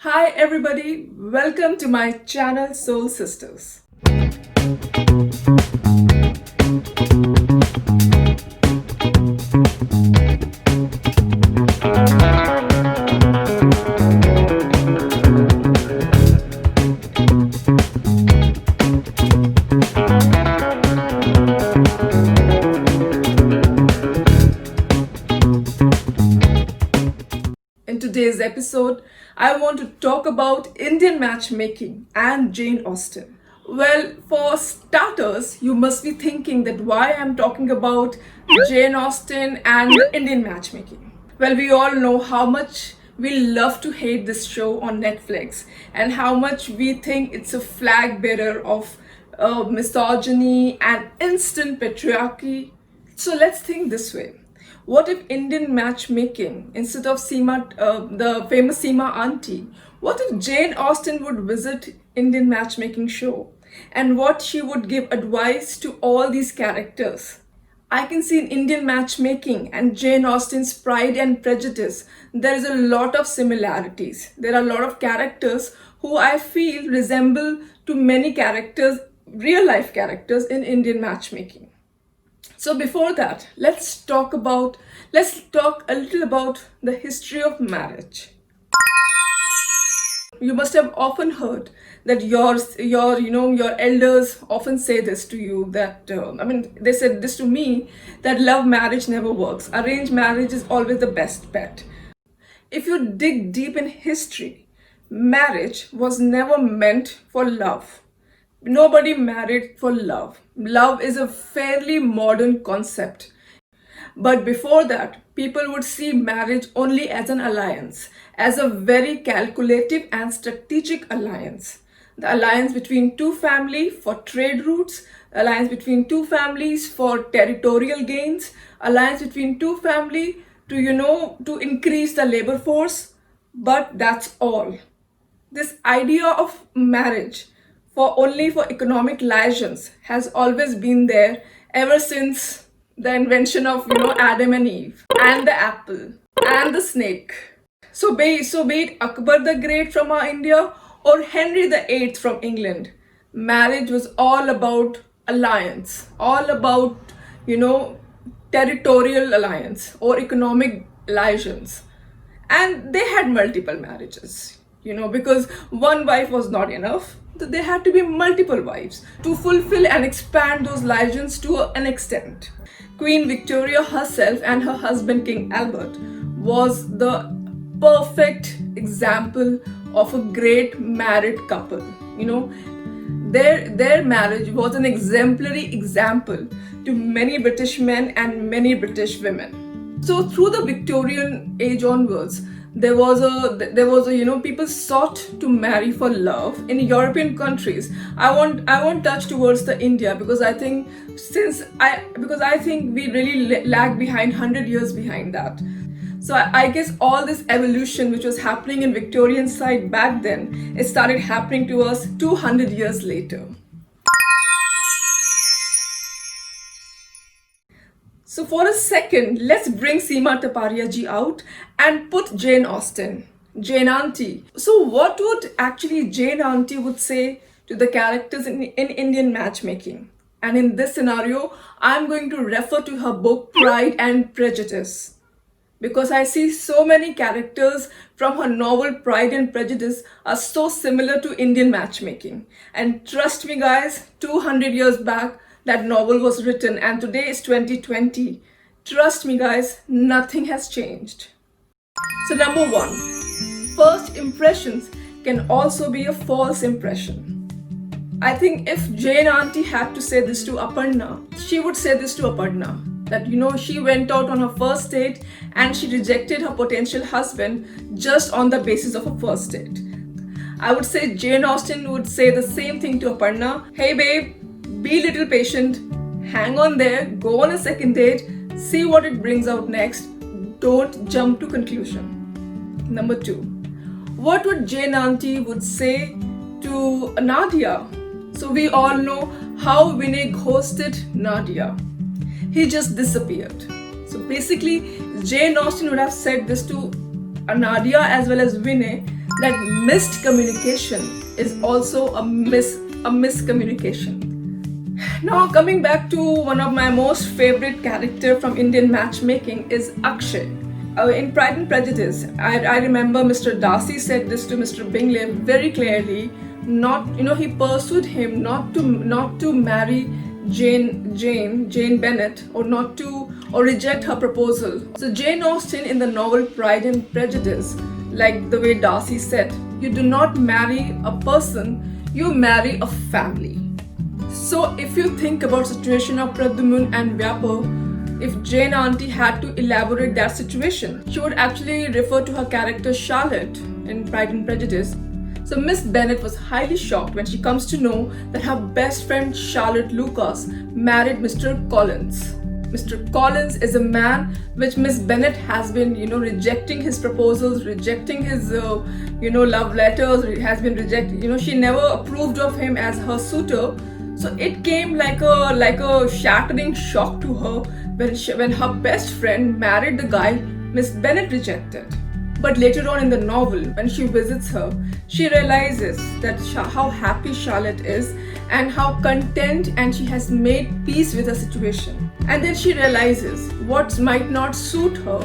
Hi everybody, welcome to my channel Soul Sisters. In today's episode, I want to talk about Indian matchmaking and Jane Austen. Well, for starters, you must be thinking that why I'm talking about Jane Austen and Indian matchmaking. Well, we all know how much we love to hate this show on Netflix and how much we think it's a flag bearer of misogyny and instant patriarchy. So let's think this way. What if Indian matchmaking, instead of the famous Seema auntie, what if Jane Austen would visit Indian matchmaking show and what she would give advice to all these characters? I can see in Indian matchmaking and Jane Austen's Pride and Prejudice, there is a lot of similarities. There are a lot of characters who I feel resemble to many characters, real life characters in Indian matchmaking. So before that, let's talk a little about the history of marriage. You must have often heard that your elders often say this to you that they said this to me, that love marriage never works. Arranged marriage is always the best bet. If you dig deep in history, marriage was never meant for love. Nobody married for love. Love is a fairly modern concept. But before that, people would see marriage only as an alliance, as a very calculative and strategic alliance. The alliance between two families for trade routes, alliance between two families for territorial gains, alliance between two families to increase the labor force. But that's all. This idea of marriage for economic liaisons has always been there ever since the invention of Adam and Eve and the apple and the snake. So be it Akbar the Great from our India or Henry the Eighth from England, marriage was all about alliance, all about territorial alliance or economic liaisons, and they had multiple marriages. Because one wife was not enough, there had to be multiple wives to fulfill and expand those liaisons to an extent. Queen Victoria herself and her husband King Albert was the perfect example of a great married couple. Their marriage was an exemplary example to many British men and many British women. So through the Victorian age onwards, there was a people sought to marry for love in European countries. I won't touch towards the India because I think we really lag behind 100 years behind that. So I guess all this evolution which was happening in Victorian side back then, it started happening to us 200 years later. So for a second, let's bring Seema Taparia ji out and put Jane Austen, Jane Auntie. So what would actually Jane Auntie would say to the characters in Indian matchmaking? And in this scenario, I'm going to refer to her book Pride and Prejudice, because I see so many characters from her novel Pride and Prejudice are so similar to Indian matchmaking. And trust me guys, 200 years back, that novel was written and today is 2020. Trust me guys, nothing has changed. So number one, first impressions can also be a false impression. I think if Jane Auntie had to say this to Aparna, she would say this to Aparna, that she went out on her first date and she rejected her potential husband just on the basis of a first date. I would say Jane Austen would say the same thing to Aparna. Hey babe, be a little patient, hang on there, go on a second date, see what it brings out next. Don't jump to conclusion. Number two, what would Jane Auntie would say to Nadia? So we all know how Vinay ghosted Nadia. He just disappeared. So basically, Jane Austen would have said this to Nadia as well as Vinay, that missed communication is also a miscommunication. Now coming back to one of my most favorite character from Indian matchmaking is Akshay. In Pride and Prejudice, I remember Mr. Darcy said this to Mr. Bingley very clearly. He pursued him not to marry Jane Bennet, or reject her proposal. So Jane Austen in the novel Pride and Prejudice, like the way Darcy said, you do not marry a person, you marry a family. So if you think about situation of Pradyumna and Vyapar, if Jane Auntie had to elaborate that situation, she would actually refer to her character Charlotte in Pride and Prejudice. So Miss Bennet was highly shocked when she comes to know that her best friend Charlotte Lucas married Mr. Collins. Mr. Collins is a man which Miss Bennet has been, rejecting his proposals, rejecting his, love letters, has been rejected. She never approved of him as her suitor. So it came like a shattering shock to her when her best friend married the guy Miss Bennet rejected. But later on in the novel, when she visits her, she realizes that how happy Charlotte is and how content, and she has made peace with her situation. And then she realizes what might not suit her.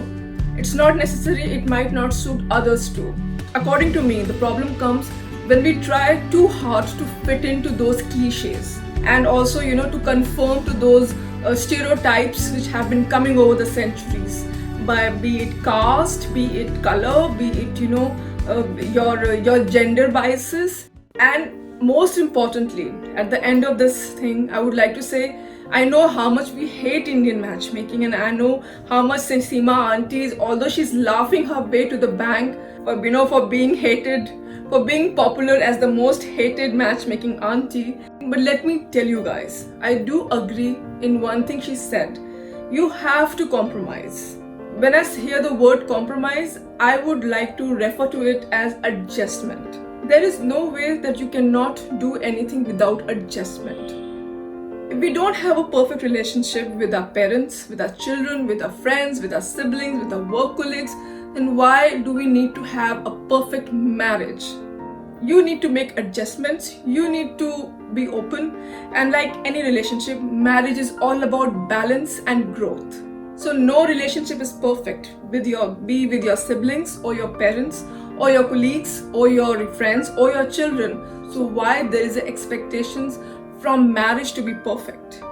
It's not necessary, it might not suit others too. According to me, the problem comes when we try too hard to fit into those cliches, and also to conform to those stereotypes which have been coming over the centuries, by be it caste, be it color, be it your gender biases. And most importantly, at the end of this thing, I would like to say, I know how much we hate Indian matchmaking, and I know how much Seema Auntie, although she's laughing her way to the bank for being hated, for being popular as the most hated matchmaking auntie. But let me tell you guys, I do agree in one thing she said. You have to compromise. When I hear the word compromise, I would like to refer to it as adjustment. There is no way that you cannot do anything without adjustment. If we don't have a perfect relationship with our parents, with our children, with our friends, with our siblings, with our work colleagues, then why do we need to have a perfect marriage? You need to make adjustments, you need to be open, and like any relationship, marriage is all about balance and growth. So no relationship is perfect, be with your siblings or your parents or your colleagues or your friends or your children. So why there is expectations from marriage to be perfect?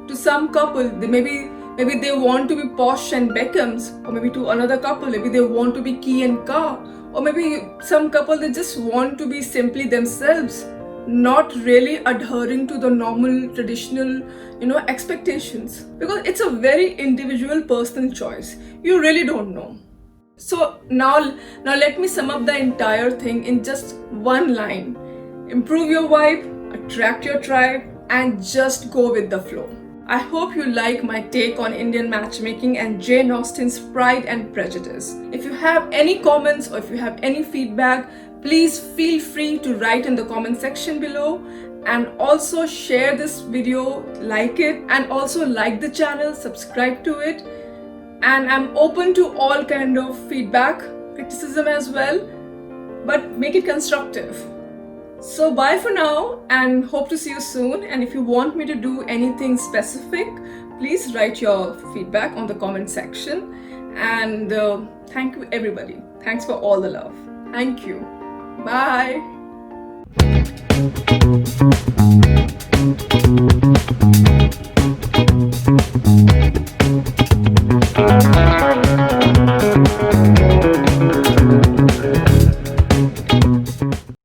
To some couple, maybe they want to be posh and Beckhams, or maybe to another couple, maybe they want to be Key and Car, or maybe some couple, they just want to be simply themselves, not really adhering to the normal traditional expectations, because it's a very individual personal choice. You really don't know. So now let me sum up the entire thing in just one line. Improve your vibe, attract your tribe, and just go with the flow. I hope you like my take on Indian matchmaking and Jane Austen's Pride and Prejudice. If you have any comments or if you have any feedback, please feel free to write in the comment section below, and also share this video, like it, and also like the channel, subscribe to it. And I'm open to all kind of feedback, criticism as well, but make it constructive. So bye for now, and hope to see you soon. And if you want me to do anything specific, please write your feedback on the comment section. And thank you everybody. Thanks for all the love. Thank you. Bye.